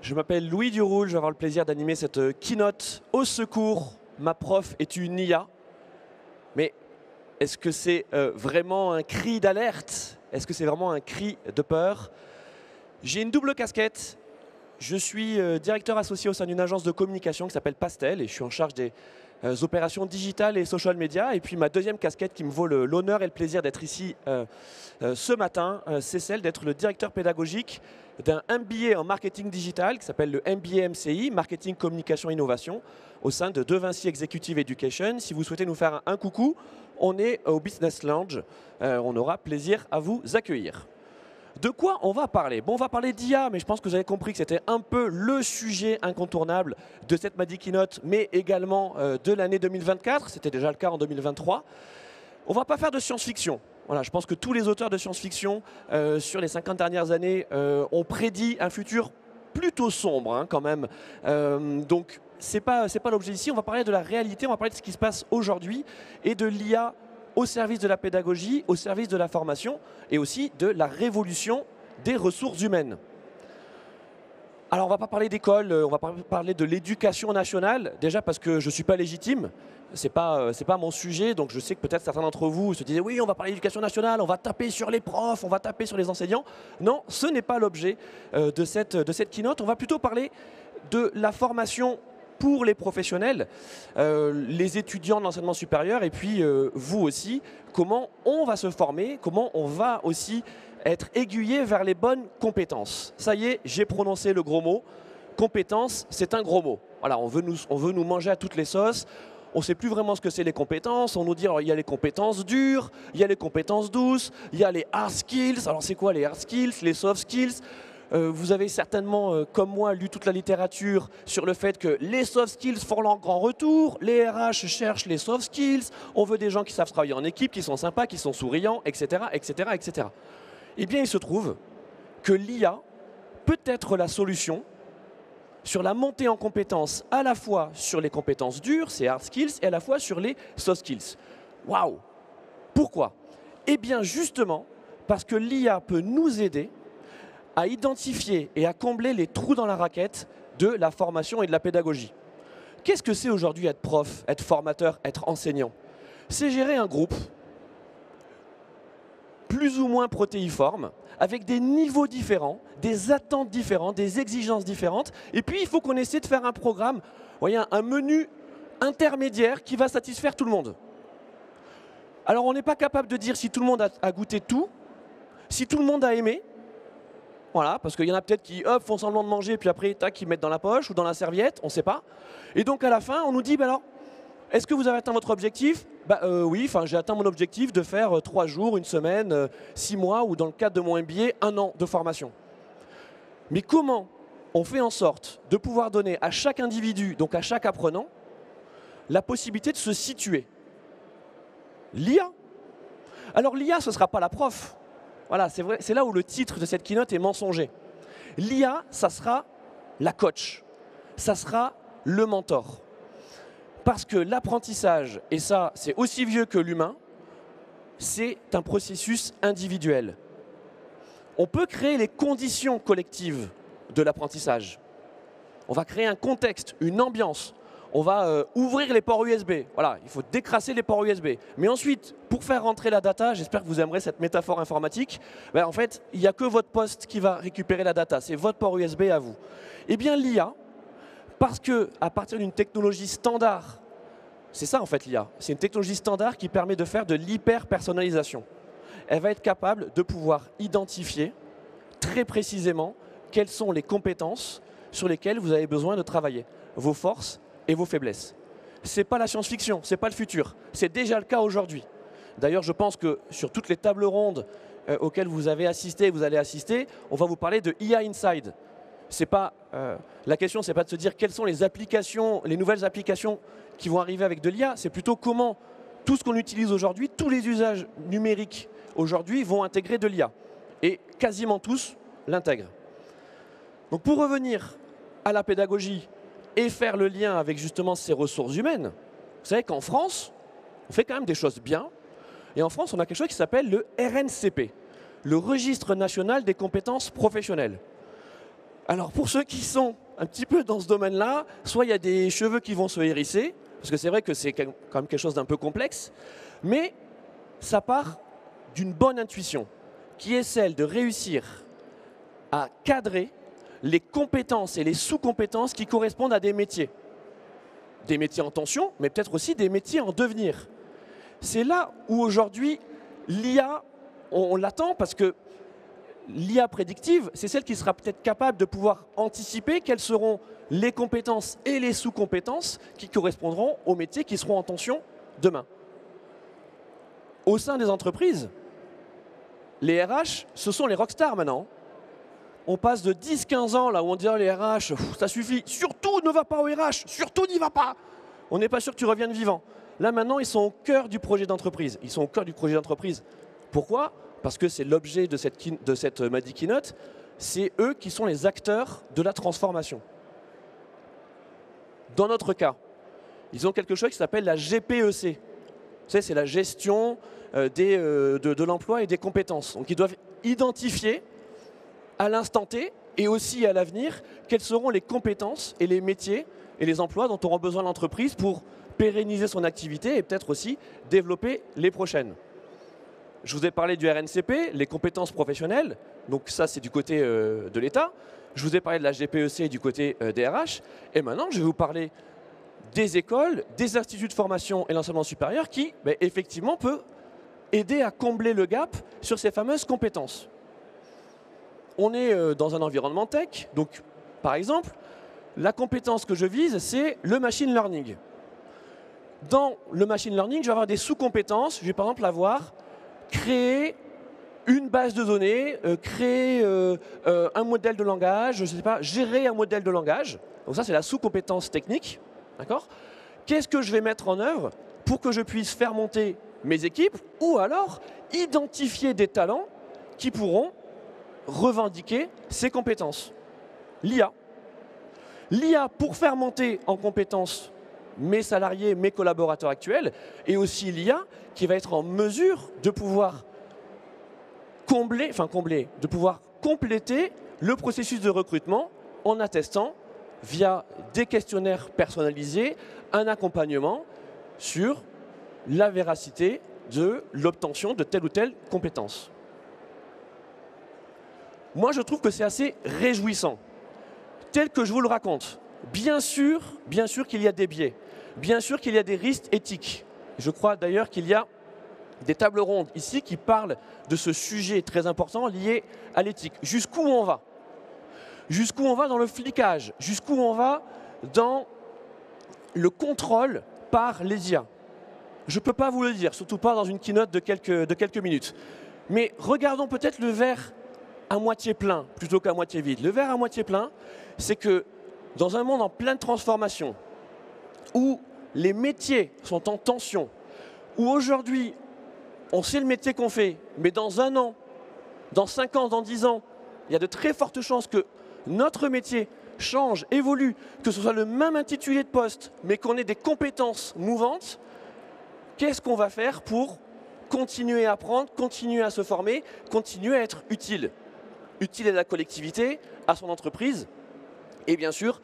Je m'appelle Louis Duroul, je vais avoir le plaisir d'animer cette keynote. Au secours, ma prof est une IA. Mais est-ce que c'est vraiment un cri d'alerte? Est-ce que c'est vraiment un cri de peur? J'ai une double casquette. Je suis directeur associé au sein d'une agence de communication qui s'appelle Pastel et je suis en charge des opérations digitales et social media. Et puis ma deuxième casquette qui me vaut l'honneur et le plaisir d'être ici ce matin, c'est celle d'être le directeur pédagogique d'un MBA en marketing digital qui s'appelle le MBA MCI, Marketing, Communication, Innovation, au sein de Vinci Executive Education. Si vous souhaitez nous faire un coucou, on est au Business Lounge. On aura plaisir à vous accueillir. De quoi on va parler? Bon, on va parler d'IA, mais je pense que vous avez compris que c'était un peu le sujet incontournable de cette Madi Keynote, mais également de l'année 2024. C'était déjà le cas en 2023. On ne va pas faire de science-fiction. Voilà, je pense que tous les auteurs de science-fiction sur les 50 dernières années ont prédit un futur plutôt sombre hein, quand même. Donc, ce n'est pas l'objet ici. On va parler de la réalité, on va parler de ce qui se passe aujourd'hui et de l'IA au service de la pédagogie, au service de la formation et aussi de la révolution des ressources humaines. Alors, on ne va pas parler d'école, on va parler de l'éducation nationale, déjà parce que je ne suis pas légitime. Ce n'est pas mon sujet, donc je sais que peut-être certains d'entre vous se disaient « oui, on va parler d'éducation nationale, on va taper sur les profs, on va taper sur les enseignants ». Non, ce n'est pas l'objet de cette keynote. On va plutôt parler de la formation pour les professionnels, les étudiants de l'enseignement supérieur et puis vous aussi, comment on va se former, comment on va aussi être aiguillé vers les bonnes compétences. Ça y est, j'ai prononcé le gros mot. Compétences, c'est un gros mot. Voilà, on veut nous manger à toutes les sauces. On ne sait plus vraiment ce que c'est les compétences. On nous dit alors, il y a les compétences dures, il y a les compétences douces, il y a les hard skills. Alors c'est quoi les hard skills, les soft skills? Vous avez certainement, comme moi, lu toute la littérature sur le fait que les soft skills font leur grand retour, les RH cherchent les soft skills, on veut des gens qui savent travailler en équipe, qui sont sympas, qui sont souriants, etc., etc., etc. Eh bien, il se trouve que l'IA peut être la solution sur la montée en compétences, à la fois sur les compétences dures, ces hard skills, et à la fois sur les soft skills. Waouh! Pourquoi? Eh bien, justement, parce que l'IA peut nous aider à identifier et à combler les trous dans la raquette de la formation et de la pédagogie. Qu'est-ce que c'est aujourd'hui être prof, être formateur, être enseignant? C'est gérer un groupe plus ou moins protéiforme, avec des niveaux différents, des attentes différentes, des exigences différentes. Et puis, il faut qu'on essaie de faire un programme, voyez, un menu intermédiaire qui va satisfaire tout le monde. Alors, on n'est pas capable de dire si tout le monde a goûté tout, si tout le monde a aimé. Voilà, parce qu'il y en a peut-être qui font semblant de manger, puis après, tac, ils mettent dans la poche ou dans la serviette, on ne sait pas. Et donc, à la fin, on nous dit, bah alors, est-ce que vous avez atteint votre objectif? Oui, j'ai atteint mon objectif de faire 3 jours, 1 semaine, 6 mois ou dans le cadre de mon MBA, 1 an de formation. Mais comment on fait en sorte de pouvoir donner à chaque individu, donc à chaque apprenant, la possibilité de se situer? L'IA. Alors l'IA, ce ne sera pas la prof. Voilà, c'est vrai, c'est là où le titre de cette keynote est mensonger. L'IA, ça sera la coach. Ça sera le mentor. Parce que l'apprentissage, et ça c'est aussi vieux que l'humain, c'est un processus individuel. On peut créer les conditions collectives de l'apprentissage. On va créer un contexte, une ambiance. On va ouvrir les ports USB. Voilà, il faut décrasser les ports USB. Mais ensuite, pour faire rentrer la data, j'espère que vous aimerez cette métaphore informatique, en fait, il n'y a que votre poste qui va récupérer la data. C'est votre port USB à vous. Eh bien, l'IA, parce qu'à partir d'une technologie standard, c'est ça en fait l'IA, c'est une technologie standard qui permet de faire de l'hyper-personnalisation. Elle va être capable de pouvoir identifier très précisément quelles sont les compétences sur lesquelles vous avez besoin de travailler, vos forces et vos faiblesses. Ce n'est pas la science-fiction, ce n'est pas le futur, c'est déjà le cas aujourd'hui. D'ailleurs, je pense que sur toutes les tables rondes auxquelles vous avez assisté et vous allez assister, on va vous parler de IA Inside. La question, ce n'est pas de se dire quelles sont les applications, les nouvelles applications qui vont arriver avec de l'IA, c'est plutôt comment tout ce qu'on utilise aujourd'hui, tous les usages numériques aujourd'hui vont intégrer de l'IA. Et quasiment tous l'intègrent. Donc pour revenir à la pédagogie et faire le lien avec justement ces ressources humaines, vous savez qu'en France, on fait quand même des choses bien. Et en France, on a quelque chose qui s'appelle le RNCP, le Registre national des compétences professionnelles. Alors pour ceux qui sont un petit peu dans ce domaine-là, soit il y a des cheveux qui vont se hérisser, parce que c'est vrai que c'est quand même quelque chose d'un peu complexe, mais ça part d'une bonne intuition, qui est celle de réussir à cadrer les compétences et les sous-compétences qui correspondent à des métiers. Des métiers en tension, mais peut-être aussi des métiers en devenir. C'est là où aujourd'hui l'IA, on l'attend parce que l'IA prédictive, c'est celle qui sera peut-être capable de pouvoir anticiper quelles seront les compétences et les sous-compétences qui correspondront aux métiers qui seront en tension demain. Au sein des entreprises, les RH, ce sont les rockstars maintenant. On passe de 10-15 ans là où on dirait les RH, ça suffit, surtout ne va pas au RH, surtout n'y va pas. On n'est pas sûr que tu reviennes vivant. Là maintenant, ils sont au cœur du projet d'entreprise. Ils sont au cœur du projet d'entreprise. Pourquoi? Parce que c'est l'objet de cette Madi Keynote, c'est eux qui sont les acteurs de la transformation. Dans notre cas, ils ont quelque chose qui s'appelle la GPEC. Vous savez, c'est la gestion de l'emploi et des compétences. Donc ils doivent identifier à l'instant T et aussi à l'avenir quelles seront les compétences et les métiers et les emplois dont aura besoin l'entreprise pour pérenniser son activité et peut-être aussi développer les prochaines. Je vous ai parlé du RNCP, les compétences professionnelles, donc ça c'est du côté de l'État. Je vous ai parlé de la GPEC du côté des RH. Et maintenant, je vais vous parler des écoles, des instituts de formation et l'enseignement supérieur qui, effectivement, peut aider à combler le gap sur ces fameuses compétences. On est dans un environnement tech, donc par exemple, la compétence que je vise, c'est le machine learning. Dans le machine learning, je vais avoir des sous-compétences. Je vais par exemple avoir créer une base de données, créer un modèle de langage, je ne sais pas, gérer un modèle de langage. Donc ça, c'est la sous-compétence technique. D'accord ? Qu'est-ce que je vais mettre en œuvre pour que je puisse faire monter mes équipes ou alors identifier des talents qui pourront revendiquer ces compétences. L'IA. L'IA pour faire monter en compétences mes salariés, mes collaborateurs actuels, et aussi l'IA qui va être en mesure de pouvoir de pouvoir compléter le processus de recrutement en attestant via des questionnaires personnalisés, un accompagnement sur la véracité de l'obtention de telle ou telle compétence. Moi, je trouve que c'est assez réjouissant, tel que je vous le raconte. Bien sûr qu'il y a des biais, bien sûr qu'il y a des risques éthiques. Je crois d'ailleurs qu'il y a des tables rondes ici qui parlent de ce sujet très important lié à l'éthique. Jusqu'où on va? Jusqu'où on va dans le flicage? Jusqu'où on va dans le contrôle par les IA? Je ne peux pas vous le dire, surtout pas dans une keynote de quelques minutes. Mais regardons peut-être le verre à moitié plein plutôt qu'à moitié vide. Le verre à moitié plein, c'est que dans un monde en pleine transformation, où les métiers sont en tension, où aujourd'hui, on sait le métier qu'on fait, mais dans 1 an, dans 5 ans, dans 10 ans, il y a de très fortes chances que notre métier change, évolue, que ce soit le même intitulé de poste, mais qu'on ait des compétences mouvantes. Qu'est-ce qu'on va faire pour continuer à apprendre, continuer à se former, continuer à être utile? Utile à la collectivité, à son entreprise, et bien sûr,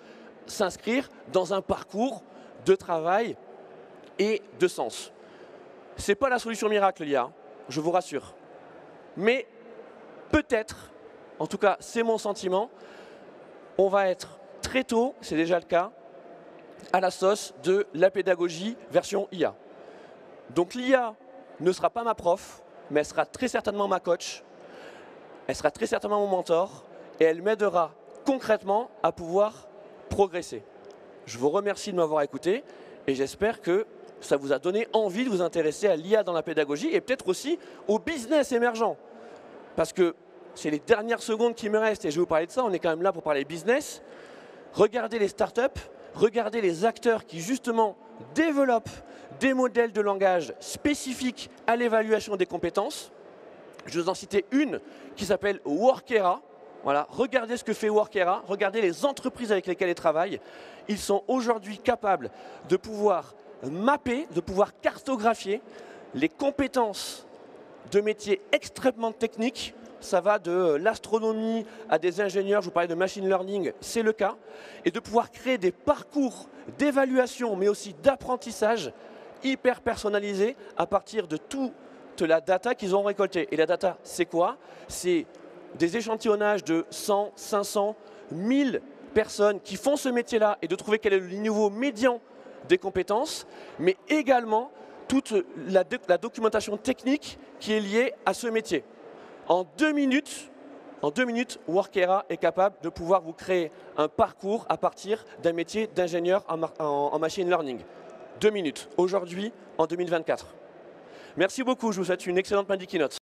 s'inscrire dans un parcours de travail et de sens. Ce n'est pas la solution miracle, l'IA, je vous rassure. Mais peut-être, en tout cas c'est mon sentiment, on va être très tôt, c'est déjà le cas, à la sauce de la pédagogie version IA. Donc l'IA ne sera pas ma prof, mais elle sera très certainement ma coach, elle sera très certainement mon mentor, et elle m'aidera concrètement à pouvoir progresser. Je vous remercie de m'avoir écouté, et j'espère que ça vous a donné envie de vous intéresser à l'IA dans la pédagogie et peut-être aussi au business émergent. Parce que c'est les dernières secondes qui me restent et je vais vous parler de ça, on est quand même là pour parler business. Regardez les startups, regardez les acteurs qui justement développent des modèles de langage spécifiques à l'évaluation des compétences. Je vais vous en citer une qui s'appelle Workera. Voilà, regardez ce que fait Workera, regardez les entreprises avec lesquelles ils travaillent. Ils sont aujourd'hui capables de pouvoir mapper, de pouvoir cartographier les compétences de métiers extrêmement techniques ça va de l'astronomie à des ingénieurs, je vous parlais de machine learning, c'est le cas, et de pouvoir créer des parcours d'évaluation, mais aussi d'apprentissage hyper personnalisés à partir de toute la data qu'ils ont récoltée. Et la data, c'est quoi? C'est des échantillonnages de 100, 500, 1000 personnes qui font ce métier-là et de trouver quel est le niveau médian des compétences, mais également toute la documentation technique qui est liée à ce métier. En 2 minutes, Workera est capable de pouvoir vous créer un parcours à partir d'un métier d'ingénieur en machine learning. 2 minutes, aujourd'hui, en 2024. Merci beaucoup, je vous souhaite une excellente Mandy Keynote.